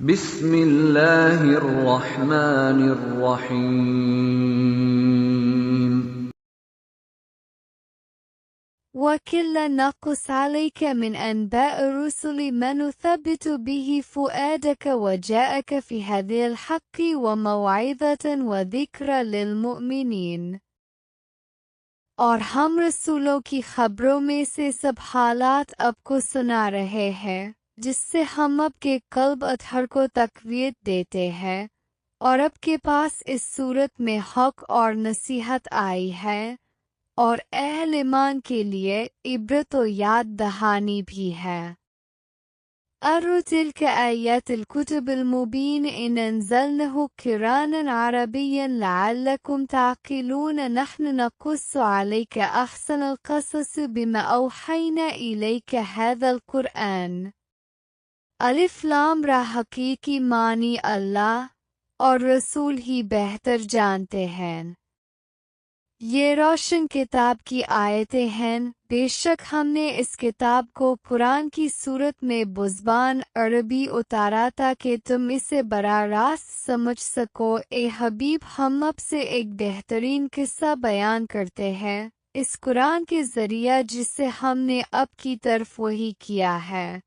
बिस्मिल्लाहिर रहमानिर रहीम। وكلا نقص عليك من أنباء الرسل ما نثبت به فؤادك وجاءك في هذه الحق وموعظة وذكرى للمؤمنين। और हम रसूलों की खबरों में से सब हालात आपको सुना रहे हैं, जिससे हम आपके कल्ब अतहर को तकवीत देते हैं, और आपके पास इस सूरत में हक और नसीहत आई है, और अहल ईमान के लिए इब्रत व याद दहानी भी है। तिलक आयतुल कुतुबिल मुबीन इन अंज़लनाहु क़ुरआनन अरबिय्यन लअल्लकुम ताक़िलून नहनु नक़ुस्सु अलैका अहसनल क़सस बिमा औहैना इलैका हाज़ल क़ुरआन। अलिफ लाम रा हकीकी मानी अल्लाह और रसूल ही बेहतर जानते हैं। ये रोशन किताब की आयतें हैं। बेशक हमने इस किताब को कुरान की सूरत में बुज़बान अरबी उतारा ताकि तुम इसे बराह रास्त समझ सको। ए हबीब, हम अब से एक बेहतरीन किस्सा बयान करते हैं इस कुरान के ज़रिया जिसे हमने अब की तरफ वही किया है।